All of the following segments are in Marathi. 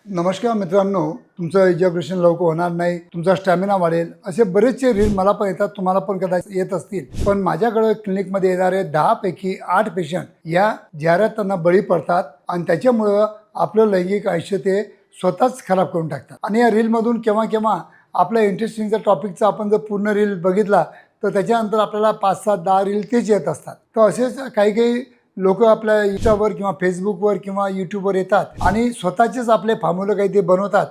नमस्कार मित्रांनो, तुमचं इजॅक्युलेशन लवकर होणार नाही, तुमचा स्टॅमिना वाढेल, असे बरेचसे रील मला पण येतात, तुम्हाला पण कदाचित येत असतील. पण माझ्याकडे क्लिनिकमध्ये येणारे 10 पैकी 8 पेशंट या जाहिरातांना बळी पडतात आणि त्याच्यामुळं आपलं लैंगिक आयुष्य ते स्वतःच खराब करून टाकतात. आणि या रीलमधून केव्हा केव्हा आपल्या इंटरेस्टिंगचा टॉपिकचा आपण जर पूर्ण रील बघितला तर त्याच्यानंतर आपल्याला 5, 7, 10 रील तेच येत असतात. तर असेच काही काही लोक आपल्या इंस्टावर किंवा फेसबुकवर किंवा यूट्यूबवर येतात आणि स्वतःचेच आपले फॉर्म्युले काहीतरी बनवतात.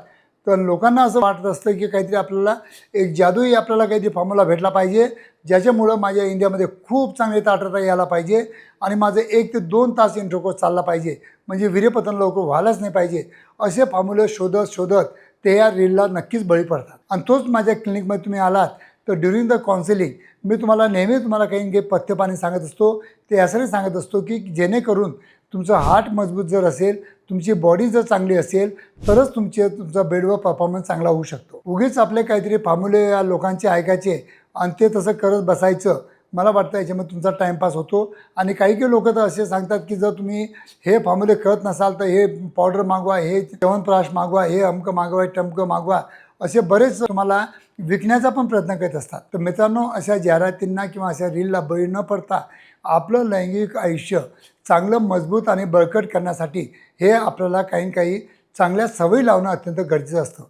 तर लोकांना असं वाटत असतं की काहीतरी आपल्याला एक जादूही आपल्याला काहीतरी फॉर्म्युला भेटला पाहिजे, ज्याच्यामुळं माझ्या इंडियामध्ये खूप चांगले ताठरता यायला पाहिजे आणि माझं 1 ते 2 तास इंटरकोर्स चालला पाहिजे, म्हणजे वीर्यपतन लवकर व्हायलाच नाही पाहिजे. असे फॉर्म्युले शोधत शोधत ते या रीलला नक्कीच बळी पडतात. आणि तोच माझ्या क्लिनिकमध्ये तुम्ही आलात तर ड्युरिंग द काउन्सिलिंग मी तुम्हाला नेहमी काही काही पथ्यपाणी सांगत असतो. ते यासाठी सांगत असतो की जेणेकरून तुमचं हार्ट मजबूत जर असेल, तुमची बॉडी जर चांगली असेल तरच तुमचा बेडवर परफॉर्मन्स चांगला होऊ शकतो. उगीच आपले काहीतरी फॉर्म्युले या लोकांचे ऐकायचे आणि ते तसं करत बसायचं, मला वाटतं याच्यामध्ये तुमचा टाईमपास होतो. आणि काही काही लोक तर असे सांगतात की जर तुम्ही हे फॉर्म्युले करत नसाल तर हे पावडर मागवा, हे च्यवनप्राश मागवा, हे अमकं मागवा, टमकं मागवा, असे बरेच तुम्हाला विकण्याचा पण प्रयत्न करत असतात. तर मित्रांनो, अशा जाहिरातींना किंवा अशा रीलला बळी न पडता आपलं लैंगिक आयुष्य चांगलं मजबूत आणि बळकट करण्यासाठी हे आपल्याला काही काही चांगल्या सवयी लावणं अत्यंत गरजेचं असतं.